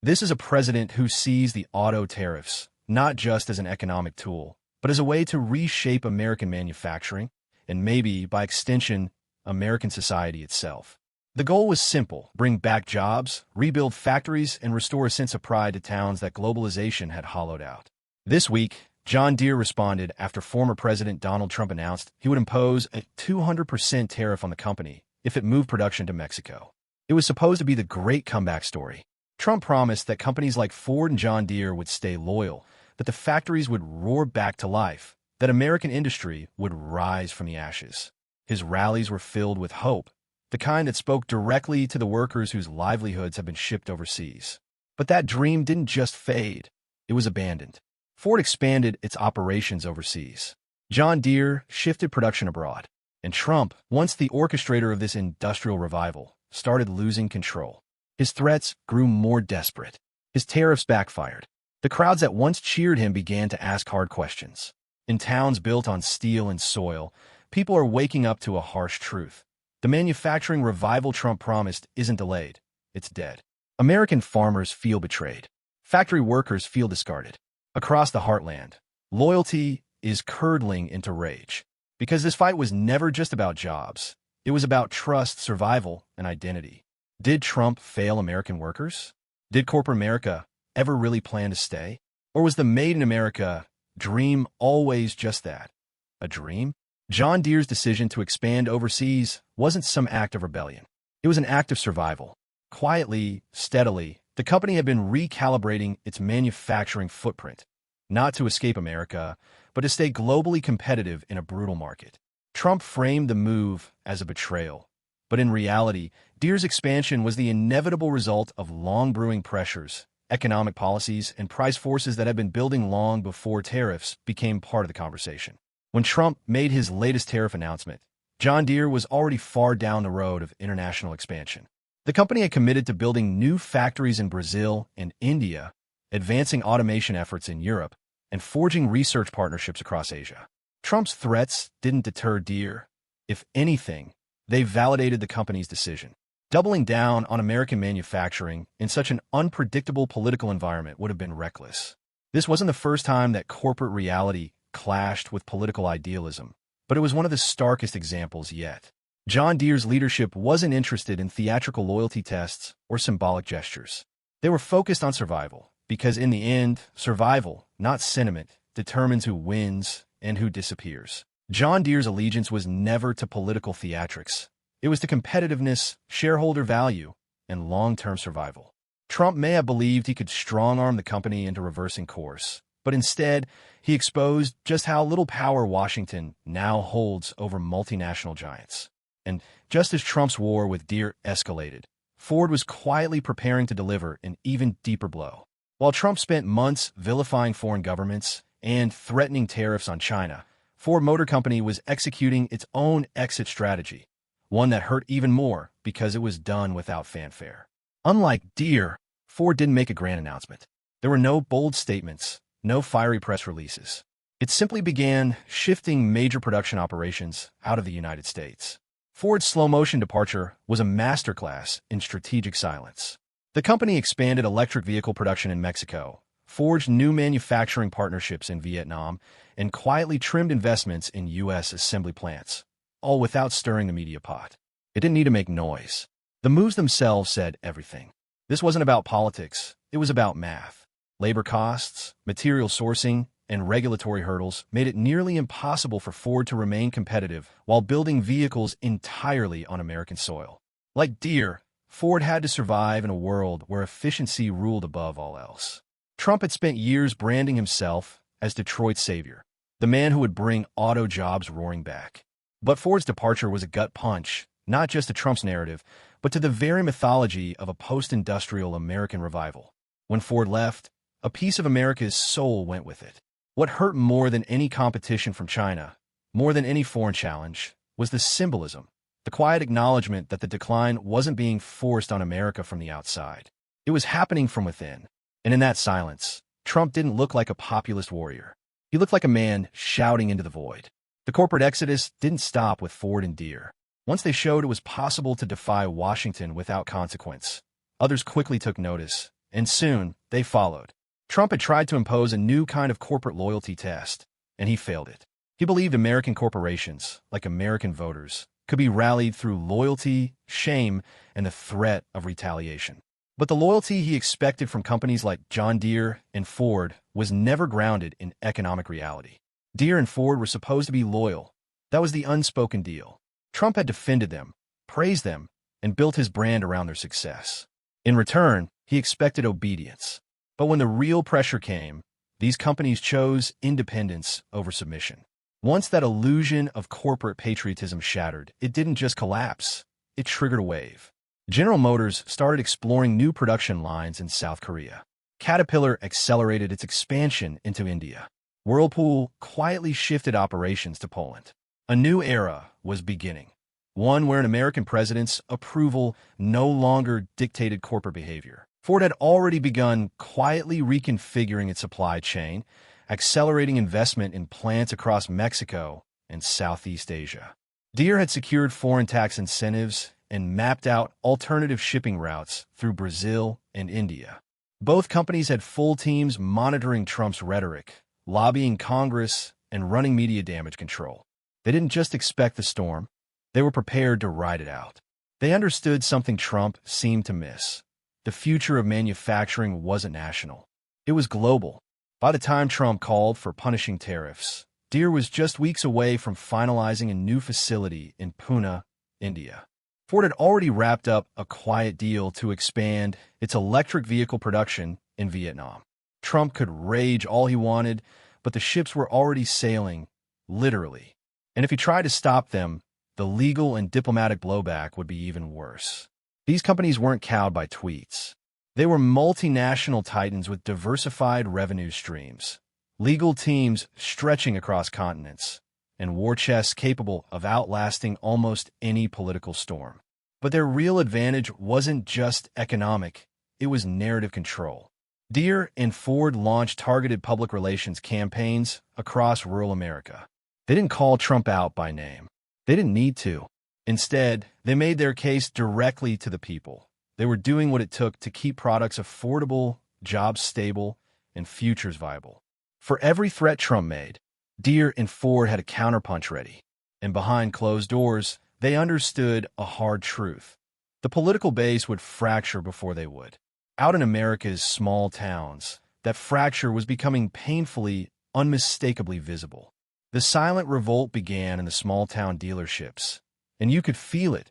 This is a president who sees the auto tariffs not just as an economic tool, but as a way to reshape American manufacturing and maybe, by extension, American society itself. The goal was simple: bring back jobs, rebuild factories, and restore a sense of pride to towns that globalization had hollowed out. This week, John Deere responded after former President Donald Trump announced he would impose a 200% tariff on the company if it moved production to Mexico. It was supposed to be the great comeback story. Trump promised that companies like Ford and John Deere would stay loyal, that the factories would roar back to life, that American industry would rise from the ashes. His rallies were filled with hope, the kind that spoke directly to the workers whose livelihoods had been shipped overseas. But that dream didn't just fade, it was abandoned. Ford expanded its operations overseas. John Deere shifted production abroad. And Trump, once the orchestrator of this industrial revival, started losing control. His threats grew more desperate. His tariffs backfired. The crowds that once cheered him began to ask hard questions. In towns built on steel and soil, people are waking up to a harsh truth. The manufacturing revival Trump promised isn't delayed. It's dead. American farmers feel betrayed. Factory workers feel discarded. Across the heartland, loyalty is curdling into rage. Because this fight was never just about jobs. It was about trust, survival, and identity. Did Trump fail American workers? Did corporate America ever really plan to stay? Or was the Made in America dream always just that? A dream? John Deere's decision to expand overseas wasn't some act of rebellion. It was an act of survival. Quietly, steadily, the company had been recalibrating its manufacturing footprint, not to escape America, but to stay globally competitive in a brutal market. Trump framed the move as a betrayal, but in reality, Deere's expansion was the inevitable result of long-brewing pressures, economic policies, and price forces that had been building long before tariffs became part of the conversation. When Trump made his latest tariff announcement, John Deere was already far down the road of international expansion. The company had committed to building new factories in Brazil and India, advancing automation efforts in Europe, and forging research partnerships across Asia. Trump's threats didn't deter Deere. If anything, they validated the company's decision. Doubling down on American manufacturing in such an unpredictable political environment would have been reckless. This wasn't the first time that corporate reality clashed with political idealism, but it was one of the starkest examples yet. John Deere's leadership wasn't interested in theatrical loyalty tests or symbolic gestures. They were focused on survival, because in the end, survival, not sentiment, determines who wins and who disappears. John Deere's allegiance was never to political theatrics. It was to competitiveness, shareholder value, and long-term survival. Trump may have believed he could strong-arm the company into reversing course, but instead, he exposed just how little power Washington now holds over multinational giants. And just as Trump's war with Deere escalated, Ford was quietly preparing to deliver an even deeper blow. While Trump spent months vilifying foreign governments and threatening tariffs on China, Ford Motor Company was executing its own exit strategy, one that hurt even more because it was done without fanfare. Unlike Deere, Ford didn't make a grand announcement. There were no bold statements, no fiery press releases. It simply began shifting major production operations out of the United States. Ford's slow-motion departure was a masterclass in strategic silence. The company expanded electric vehicle production in Mexico, forged new manufacturing partnerships in Vietnam, and quietly trimmed investments in U.S. assembly plants, all without stirring the media pot. It didn't need to make noise. The moves themselves said everything. This wasn't about politics, it was about math. Labor costs, material sourcing, and regulatory hurdles made it nearly impossible for Ford to remain competitive while building vehicles entirely on American soil. Like Deere, Ford had to survive in a world where efficiency ruled above all else. Trump had spent years branding himself as Detroit's savior, the man who would bring auto jobs roaring back. But Ford's departure was a gut punch, not just to Trump's narrative, but to the very mythology of a post-industrial American revival. When Ford left, a piece of America's soul went with it. What hurt more than any competition from China, more than any foreign challenge, was the symbolism, the quiet acknowledgement that the decline wasn't being forced on America from the outside. It was happening from within. And in that silence, Trump didn't look like a populist warrior. He looked like a man shouting into the void. The corporate exodus didn't stop with Ford and Deere. Once they showed it was possible to defy Washington without consequence, others quickly took notice, and soon they followed. Trump had tried to impose a new kind of corporate loyalty test, and he failed it. He believed American corporations, like American voters, could be rallied through loyalty, shame, and the threat of retaliation. But the loyalty he expected from companies like John Deere and Ford was never grounded in economic reality. Deere and Ford were supposed to be loyal. That was the unspoken deal. Trump had defended them, praised them, and built his brand around their success. In return, he expected obedience. But when the real pressure came, these companies chose independence over submission. Once that illusion of corporate patriotism shattered, it didn't just collapse, it triggered a wave. General Motors started exploring new production lines in South Korea. Caterpillar accelerated its expansion into India. Whirlpool quietly shifted operations to Poland. A new era was beginning, one where an American president's approval no longer dictated corporate behavior. Ford had already begun quietly reconfiguring its supply chain, accelerating investment in plants across Mexico and Southeast Asia. Deere had secured foreign tax incentives and mapped out alternative shipping routes through Brazil and India. Both companies had full teams monitoring Trump's rhetoric, lobbying Congress, and running media damage control. They didn't just expect the storm, they were prepared to ride it out. They understood something Trump seemed to miss. The future of manufacturing wasn't national. It was global. By the time Trump called for punishing tariffs, Deere was just weeks away from finalizing a new facility in Pune, India. Ford had already wrapped up a quiet deal to expand its electric vehicle production in Vietnam. Trump could rage all he wanted, but the ships were already sailing, literally. And if he tried to stop them, the legal and diplomatic blowback would be even worse. These companies weren't cowed by tweets. They were multinational titans with diversified revenue streams, legal teams stretching across continents, and war chests capable of outlasting almost any political storm. But their real advantage wasn't just economic, it was narrative control. Deere and Ford launched targeted public relations campaigns across rural America. They didn't call Trump out by name. They didn't need to. Instead, they made their case directly to the people. They were doing what it took to keep products affordable, jobs stable, and futures viable. For every threat Trump made, Deere and Ford had a counterpunch ready. And behind closed doors, they understood a hard truth. The political base would fracture before they would. Out in America's small towns, that fracture was becoming painfully, unmistakably visible. The silent revolt began in the small-town dealerships, and you could feel it,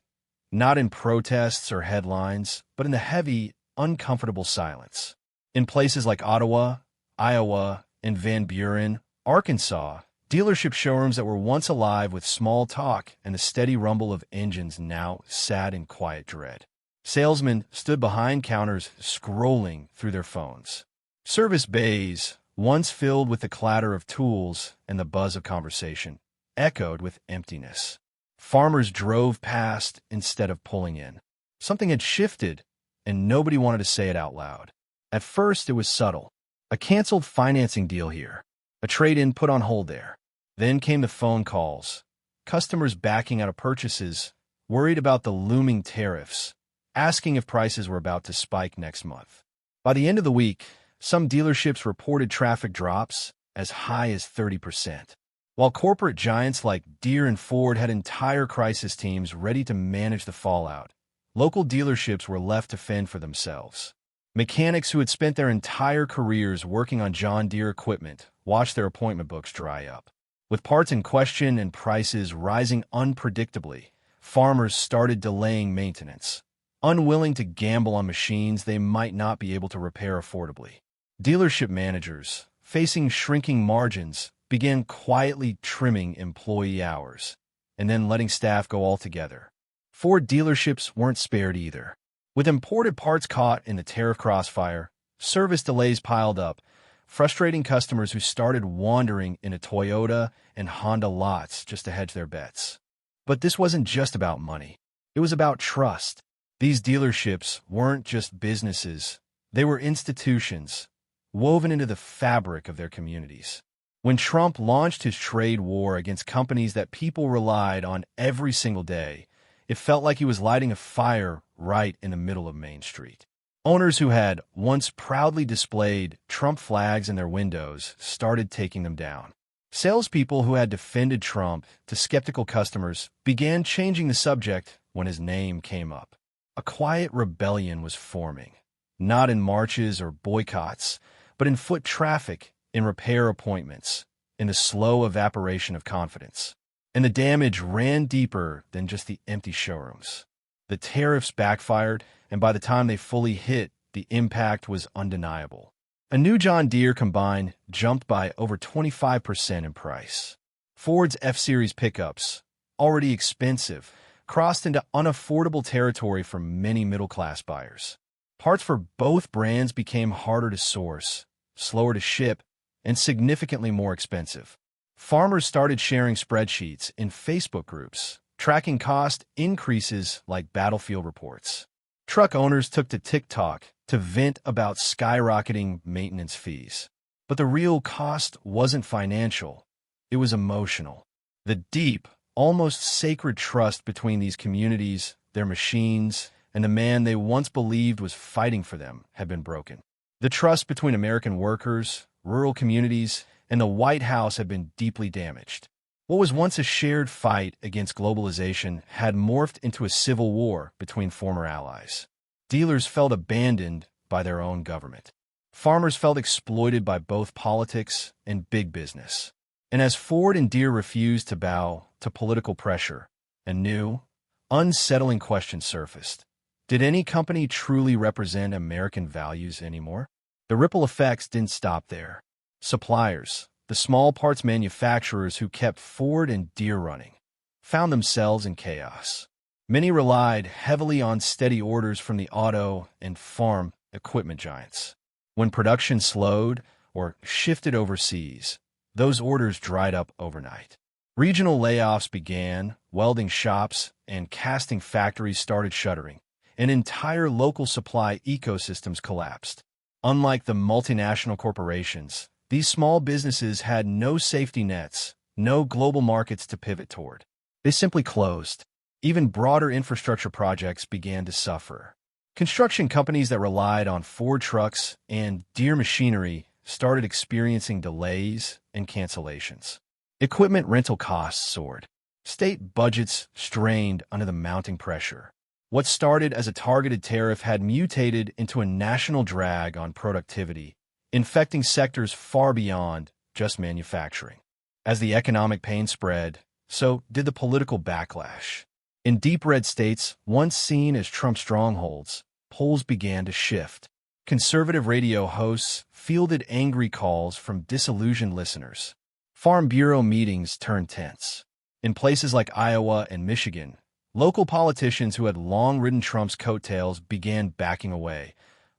not in protests or headlines, but in the heavy, uncomfortable silence. In places like Ottawa, Iowa, and Van Buren, Arkansas, dealership showrooms that were once alive with small talk and the steady rumble of engines now sat in quiet dread. Salesmen stood behind counters scrolling through their phones. Service bays, once filled with the clatter of tools and the buzz of conversation, echoed with emptiness. Farmers drove past instead of pulling in. Something had shifted, and nobody wanted to say it out loud. At first, it was subtle. A canceled financing deal here. A trade-in put on hold there. Then came the phone calls. Customers backing out of purchases, worried about the looming tariffs, asking if prices were about to spike next month. By the end of the week, some dealerships reported traffic drops as high as 30%. While corporate giants like Deere and Ford had entire crisis teams ready to manage the fallout, local dealerships were left to fend for themselves. Mechanics who had spent their entire careers working on John Deere equipment watched their appointment books dry up. With parts in question and prices rising unpredictably, farmers started delaying maintenance, unwilling to gamble on machines they might not be able to repair affordably. Dealership managers, facing shrinking margins, began quietly trimming employee hours and then letting staff go altogether. Ford dealerships weren't spared either. With imported parts caught in the tariff crossfire, service delays piled up, frustrating customers who started wandering into Toyota and Honda lots just to hedge their bets. But this wasn't just about money. It was about trust. These dealerships weren't just businesses. They were institutions, woven into the fabric of their communities. When Trump launched his trade war against companies that people relied on every single day, it felt like he was lighting a fire right in the middle of Main Street. Owners who had once proudly displayed Trump flags in their windows started taking them down. Salespeople who had defended Trump to skeptical customers began changing the subject when his name came up. A quiet rebellion was forming, not in marches or boycotts, but in foot traffic, in repair appointments, in the slow evaporation of confidence. And the damage ran deeper than just the empty showrooms. The tariffs backfired, and by the time they fully hit, the impact was undeniable. A new John Deere combine jumped by over 25% in price. Ford's F-Series pickups, already expensive, crossed into unaffordable territory for many middle-class buyers. Parts for both brands became harder to source, slower to ship, and significantly more expensive. Farmers started sharing spreadsheets in Facebook groups, tracking cost increases like battlefield reports. Truck owners took to TikTok to vent about skyrocketing maintenance fees. But the real cost wasn't financial, it was emotional. The deep, almost sacred trust between these communities, their machines, and the man they once believed was fighting for them had been broken. The trust between American workers, rural communities, and the White House had been deeply damaged. What was once a shared fight against globalization had morphed into a civil war between former allies. Dealers felt abandoned by their own government. Farmers felt exploited by both politics and big business. And as Ford and Deere refused to bow to political pressure, a new, unsettling question surfaced. Did any company truly represent American values anymore? The ripple effects didn't stop there. Suppliers, the small parts manufacturers who kept Ford and Deere running, found themselves in chaos. Many relied heavily on steady orders from the auto and farm equipment giants. When production slowed or shifted overseas, those orders dried up overnight. Regional layoffs began, welding shops and casting factories started shuttering, and entire local supply ecosystems collapsed. Unlike the multinational corporations, these small businesses had no safety nets, no global markets to pivot toward. They simply closed. Even broader infrastructure projects began to suffer. Construction companies that relied on Ford trucks and Deere machinery started experiencing delays and cancellations. Equipment rental costs soared. State budgets strained under the mounting pressure. What started as a targeted tariff had mutated into a national drag on productivity, infecting sectors far beyond just manufacturing. As the economic pain spread, so did the political backlash. In deep red states, once seen as Trump strongholds, polls began to shift. Conservative radio hosts fielded angry calls from disillusioned listeners. Farm Bureau meetings turned tense. In places like Iowa and Michigan, local politicians who had long ridden Trump's coattails began backing away,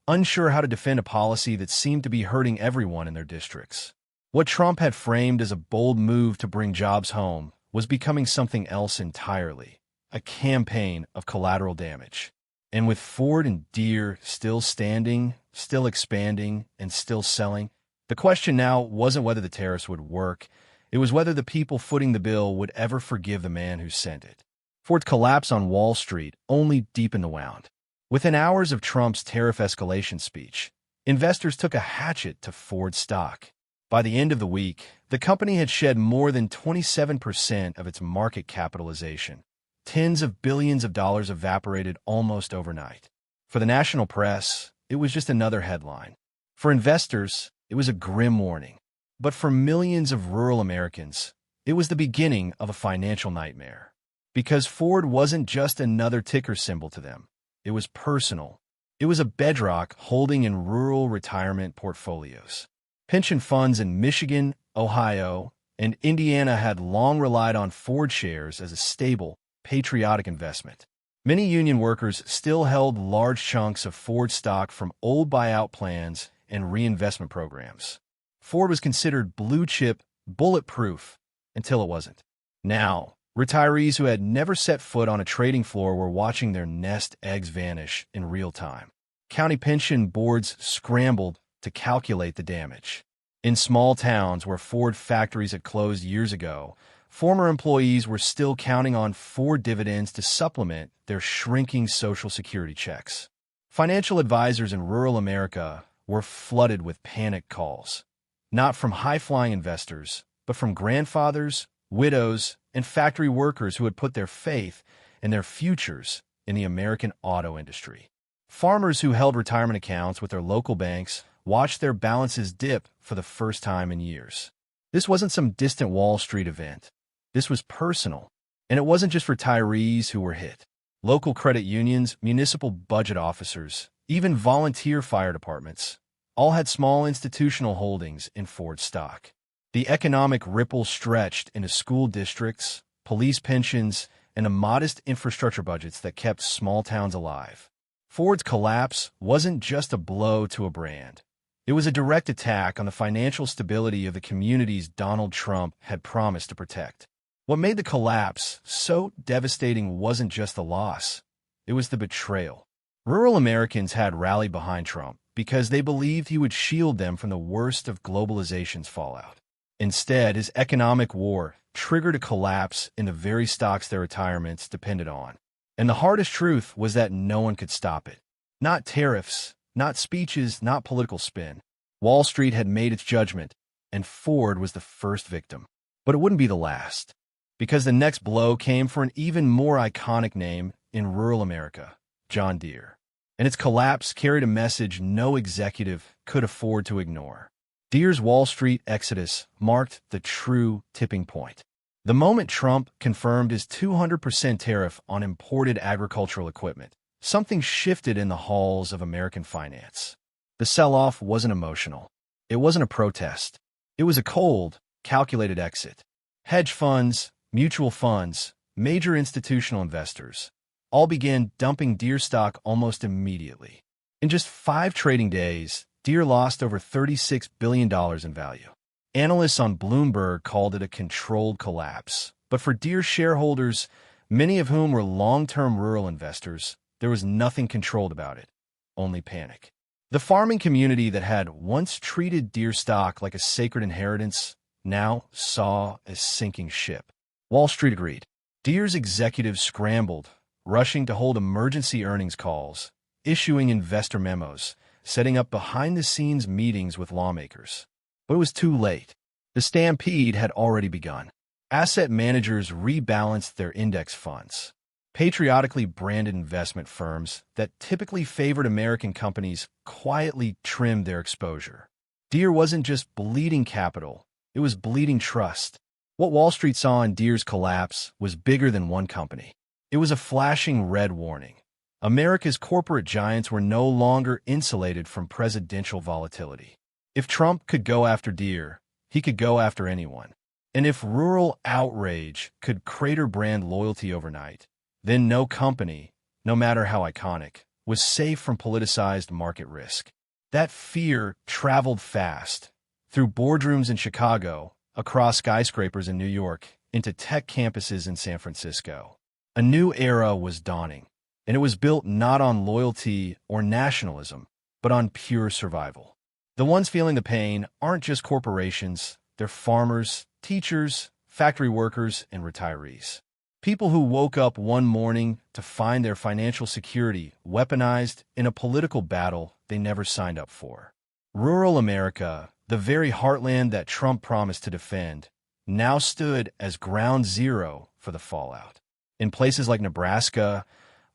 unsure how to defend a policy that seemed to be hurting everyone in their districts. What Trump had framed as a bold move to bring jobs home was becoming something else entirely. A campaign of collateral damage. And with Ford and Deere still standing, still expanding, and still selling, the question now wasn't whether the tariffs would work, it was whether the people footing the bill would ever forgive the man who sent it. Ford's collapse on Wall Street only deepened the wound. Within hours of Trump's tariff escalation speech, investors took a hatchet to Ford stock. By the end of the week, the company had shed more than 27% of its market capitalization. Tens of billions of dollars evaporated almost overnight. For the national press, it was just another headline. For investors, it was a grim warning. But for millions of rural Americans, it was the beginning of a financial nightmare. Because Ford wasn't just another ticker symbol to them. It was personal. It was a bedrock holding in rural retirement portfolios. Pension funds in Michigan, Ohio, and Indiana had long relied on Ford shares as a stable, patriotic investment. Many union workers still held large chunks of Ford stock from old buyout plans and reinvestment programs. Ford was considered blue-chip, bulletproof, until it wasn't. Now, retirees who had never set foot on a trading floor were watching their nest eggs vanish in real time. County pension boards scrambled to calculate the damage. In small towns where Ford factories had closed years ago, former employees were still counting on Ford dividends to supplement their shrinking Social Security checks. Financial advisors in rural America were flooded with panic calls, not from high-flying investors, but from grandfathers, widows, and factory workers who had put their faith and their futures in the American auto industry. Farmers who held retirement accounts with their local banks watched their balances dip for the first time in years. This wasn't some distant Wall Street event. This was personal. And it wasn't just retirees who were hit. Local credit unions, municipal budget officers, even volunteer fire departments, all had small institutional holdings in Ford stock. The economic ripple stretched into school districts, police pensions, and the modest infrastructure budgets that kept small towns alive. Ford's collapse wasn't just a blow to a brand. It was a direct attack on the financial stability of the communities Donald Trump had promised to protect. What made the collapse so devastating wasn't just the loss. It was the betrayal. Rural Americans had rallied behind Trump because they believed he would shield them from the worst of globalization's fallout. Instead, his economic war triggered a collapse in the very stocks their retirements depended on. And the hardest truth was that no one could stop it. Not tariffs, not speeches, not political spin. Wall Street had made its judgment, and Ford was the first victim. But it wouldn't be the last, because the next blow came for an even more iconic name in rural America, John Deere. And its collapse carried a message no executive could afford to ignore. Deere's Wall Street exodus marked the true tipping point. The moment Trump confirmed his 200% tariff on imported agricultural equipment, something shifted in the halls of American finance. The sell-off wasn't emotional. It wasn't a protest. It was a cold, calculated exit. Hedge funds, mutual funds, major institutional investors all began dumping Deere stock almost immediately. In just 5 trading days, Deere lost over $36 billion in value. Analysts on Bloomberg called it a controlled collapse. But for Deere shareholders, many of whom were long-term rural investors, there was nothing controlled about it, only panic. The farming community that had once treated Deere stock like a sacred inheritance now saw a sinking ship. Wall Street agreed. Deere's executives scrambled, rushing to hold emergency earnings calls, issuing investor memos, setting up behind-the-scenes meetings with lawmakers. But it was too late. The stampede had already begun. Asset managers rebalanced their index funds. Patriotically branded investment firms that typically favored American companies quietly trimmed their exposure. Deere wasn't just bleeding capital, it was bleeding trust. What Wall Street saw in Deere's collapse was bigger than one company. It was a flashing red warning. America's corporate giants were no longer insulated from presidential volatility. If Trump could go after Deere, he could go after anyone. And if rural outrage could crater brand loyalty overnight, then no company, no matter how iconic, was safe from politicized market risk. That fear traveled fast, through boardrooms in Chicago, across skyscrapers in New York, into tech campuses in San Francisco. A new era was dawning, and it was built not on loyalty or nationalism, but on pure survival. The ones feeling the pain aren't just corporations, they're farmers, teachers, factory workers, and retirees. People who woke up one morning to find their financial security weaponized in a political battle they never signed up for. Rural America, the very heartland that Trump promised to defend, now stood as ground zero for the fallout. In places like Nebraska,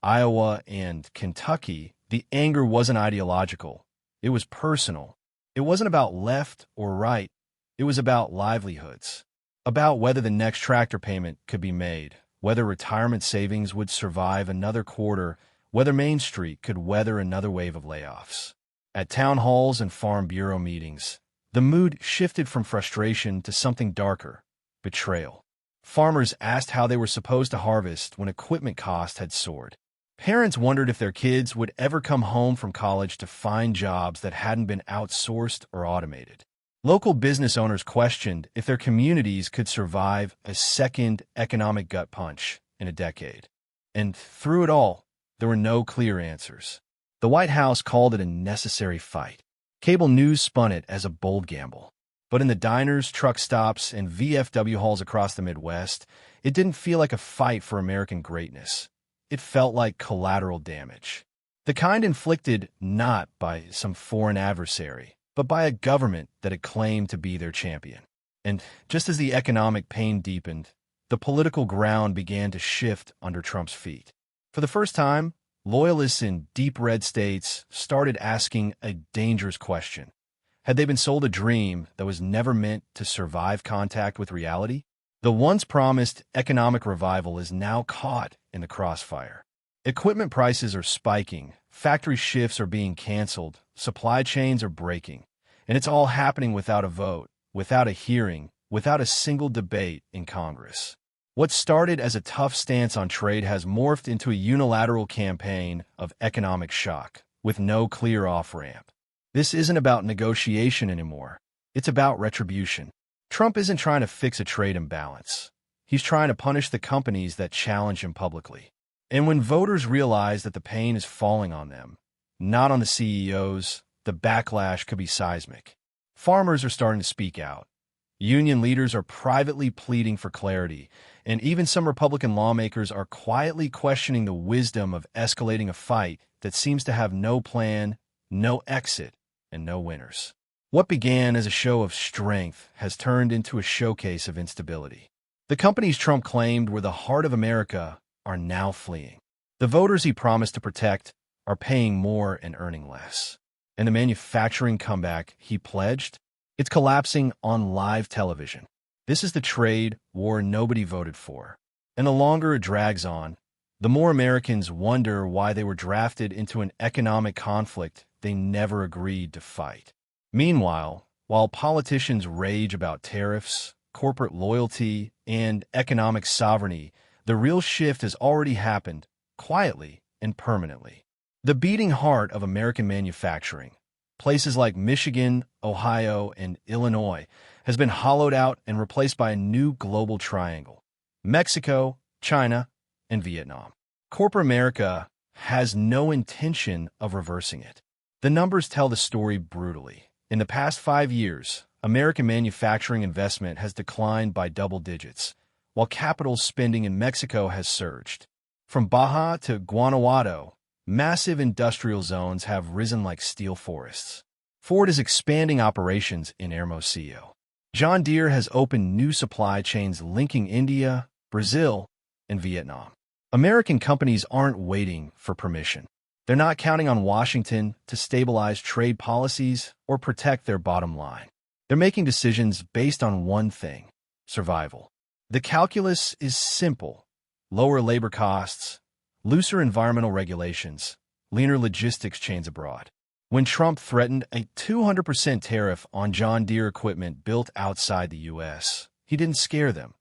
Iowa, and Kentucky, the anger wasn't ideological. It was personal. It wasn't about left or right. It was about livelihoods, about whether the next tractor payment could be made, whether retirement savings would survive another quarter, whether Main Street could weather another wave of layoffs. At town halls and farm bureau meetings, the mood shifted from frustration to something darker, betrayal. Farmers asked how they were supposed to harvest when equipment costs had soared. Parents wondered if their kids would ever come home from college to find jobs that hadn't been outsourced or automated. Local business owners questioned if their communities could survive a second economic gut punch in a decade. And through it all, there were no clear answers. The White House called it a necessary fight. Cable news spun it as a bold gamble. But in the diners, truck stops, and VFW halls across the Midwest, it didn't feel like a fight for American greatness. It felt like collateral damage. The kind inflicted not by some foreign adversary, but by a government that had claimed to be their champion. And just as the economic pain deepened, the political ground began to shift under Trump's feet. For the first time, loyalists in deep red states started asking a dangerous question. Had they been sold a dream that was never meant to survive contact with reality? The once promised economic revival is now caught in the crossfire. Equipment prices are spiking, factory shifts are being canceled, supply chains are breaking, and it's all happening without a vote, without a hearing, without a single debate in Congress. What started as a tough stance on trade has morphed into a unilateral campaign of economic shock, with no clear off-ramp. This isn't about negotiation anymore. It's about retribution. Trump isn't trying to fix a trade imbalance. He's trying to punish the companies that challenge him publicly. And when voters realize that the pain is falling on them, not on the CEOs, the backlash could be seismic. Farmers are starting to speak out. Union leaders are privately pleading for clarity, and even some Republican lawmakers are quietly questioning the wisdom of escalating a fight that seems to have no plan, no exit, and no winners. What began as a show of strength has turned into a showcase of instability. The companies Trump claimed were the heart of America are now fleeing. The voters he promised to protect are paying more and earning less. And the manufacturing comeback he pledged, it's collapsing on live television. This is the trade war nobody voted for. And the longer it drags on, the more Americans wonder why they were drafted into an economic conflict they never agreed to fight. Meanwhile, while politicians rage about tariffs, corporate loyalty, and economic sovereignty, the real shift has already happened, quietly and permanently. The beating heart of American manufacturing, places like Michigan, Ohio, and Illinois, has been hollowed out and replaced by a new global triangle: Mexico, China, and Vietnam. Corporate America has no intention of reversing it. The numbers tell the story brutally. In the past 5 years, American manufacturing investment has declined by double digits, while capital spending in Mexico has surged. From Baja to Guanajuato, massive industrial zones have risen like steel forests. Ford is expanding operations in Hermosillo. John Deere has opened new supply chains linking India, Brazil, and Vietnam. American companies aren't waiting for permission. They're not counting on Washington to stabilize trade policies or protect their bottom line. They're making decisions based on one thing: survival. The calculus is simple: lower labor costs, looser environmental regulations, leaner logistics chains abroad. When Trump threatened a 200% tariff on John Deere equipment built outside the U.S., he didn't scare them.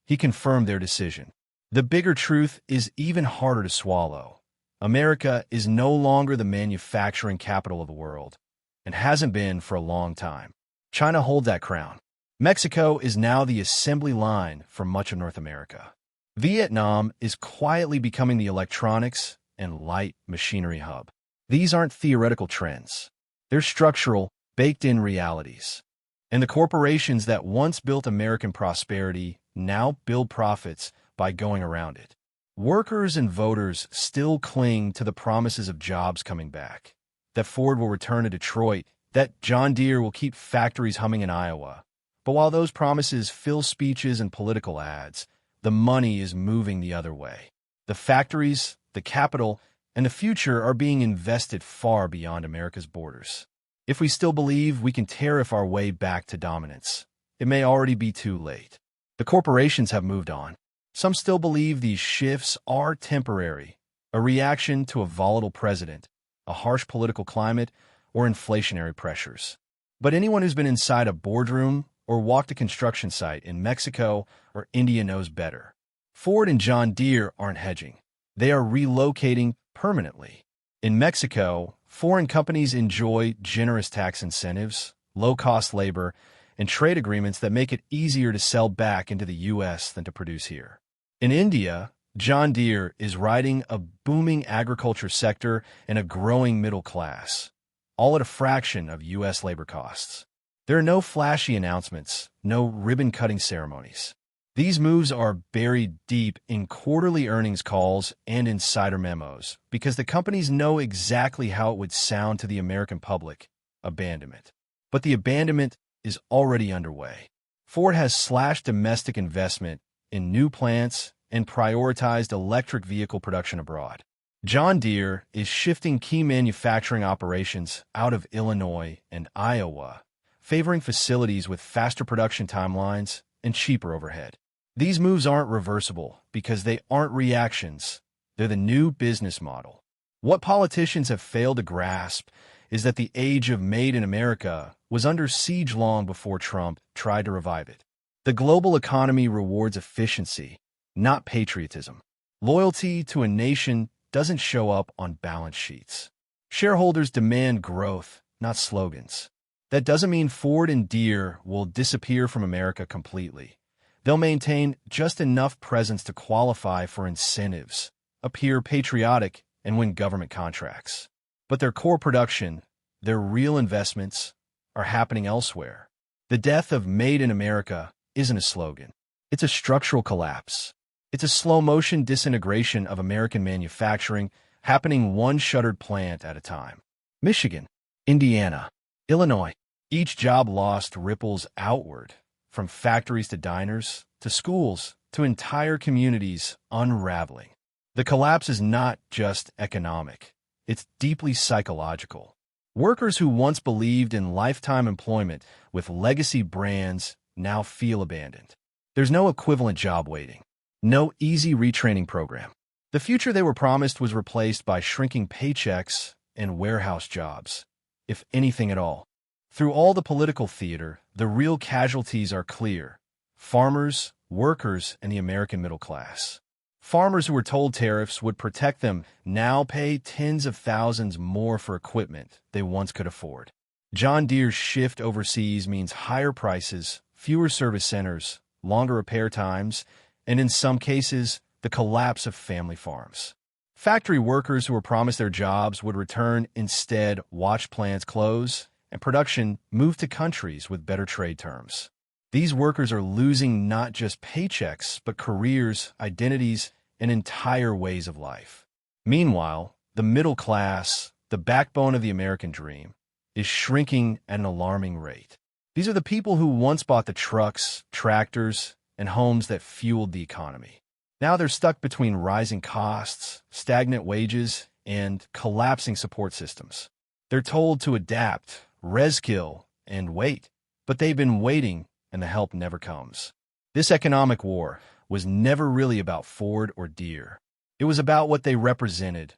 He confirmed their decision. The bigger truth is even harder to swallow. America is no longer the manufacturing capital of the world, and hasn't been for a long time. China holds that crown. Mexico is now the assembly line for much of North America. Vietnam is quietly becoming the electronics and light machinery hub. These aren't theoretical trends. They're structural, baked-in realities. And the corporations that once built American prosperity now build profits by going around it. Workers and voters still cling to the promises of jobs coming back, that Ford will return to Detroit, that John Deere will keep factories humming in Iowa. But while those promises fill speeches and political ads, the money is moving the other way. The factories, the capital, and the future are being invested far beyond America's borders. If we still believe we can tariff our way back to dominance, it may already be too late. The corporations have moved on. Some still believe these shifts are temporary, a reaction to a volatile president, a harsh political climate, or inflationary pressures. But anyone who's been inside a boardroom or walked a construction site in Mexico or India knows better. Ford and John Deere aren't hedging. They are relocating permanently. In Mexico, foreign companies enjoy generous tax incentives, low-cost labor, and trade agreements that make it easier to sell back into the U.S. than to produce here. In India, John Deere is riding a booming agriculture sector and a growing middle class, all at a fraction of U.S. labor costs. There are no flashy announcements, no ribbon-cutting ceremonies. These moves are buried deep in quarterly earnings calls and insider memos because the companies know exactly how it would sound to the American public: abandonment. But the abandonment is already underway. Ford has slashed domestic investment in new plants and prioritized electric vehicle production abroad. John Deere is shifting key manufacturing operations out of Illinois and Iowa, favoring facilities with faster production timelines and cheaper overhead. These moves aren't reversible because they aren't reactions. They're the new business model. What politicians have failed to grasp is that the age of Made in America was under siege long before Trump tried to revive it. The global economy rewards efficiency, not patriotism. Loyalty to a nation doesn't show up on balance sheets. Shareholders demand growth, not slogans. That doesn't mean Ford and Deere will disappear from America completely. They'll maintain just enough presence to qualify for incentives, appear patriotic, and win government contracts. But their core production, their real investments, are happening elsewhere. The death of Made in America isn't a slogan. It's a structural collapse. It's a slow-motion disintegration of American manufacturing happening one shuttered plant at a time. Michigan, Indiana, Illinois. Each job lost ripples outward, from factories to diners, to schools, to entire communities unraveling. The collapse is not just economic. It's deeply psychological. Workers who once believed in lifetime employment with legacy brands now feel abandoned. There's no equivalent job waiting, no easy retraining program. The future they were promised was replaced by shrinking paychecks and warehouse jobs, if anything at all. Through all the political theater, the real casualties are clear: farmers, workers, and the American middle class. Farmers who were told tariffs would protect them now pay tens of thousands more for equipment they once could afford. John Deere's shift overseas means higher prices, fewer service centers, longer repair times, and in some cases, the collapse of family farms. Factory workers who were promised their jobs would return instead, watch plants close, and production move to countries with better trade terms. These workers are losing not just paychecks, but careers, identities, and entire ways of life. Meanwhile, the middle class, the backbone of the American dream, is shrinking at an alarming rate. These are the people who once bought the trucks, tractors, and homes that fueled the economy. Now they're stuck between rising costs, stagnant wages, and collapsing support systems. They're told to adapt, reskill, and wait, but they've been waiting and the help never comes. This economic war was never really about Ford or Deere. It was about what they represented: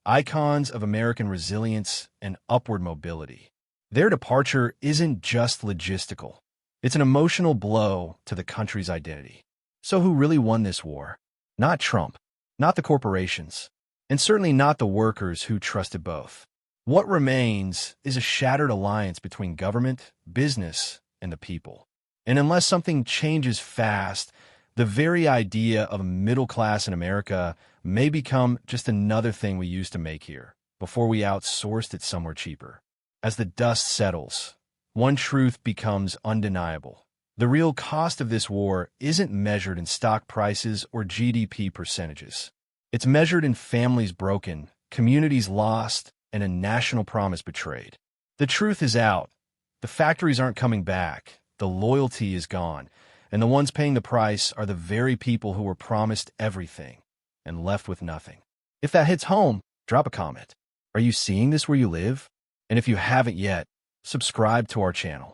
icons of American resilience and upward mobility. Their departure isn't just logistical. It's an emotional blow to the country's identity. So who really won this war? Not Trump, not the corporations, and certainly not the workers who trusted both. What remains is a shattered alliance between government, business, and the people. And unless something changes fast, the very idea of a middle class in America may become just another thing we used to make here, before we outsourced it somewhere cheaper. As the dust settles, one truth becomes undeniable. The real cost of this war isn't measured in stock prices or GDP percentages. It's measured in families broken, communities lost, and a national promise betrayed. The truth is out. The factories aren't coming back. The loyalty is gone. And the ones paying the price are the very people who were promised everything and left with nothing. If that hits home, drop a comment. Are you seeing this where you live? And if you haven't yet, subscribe to our channel.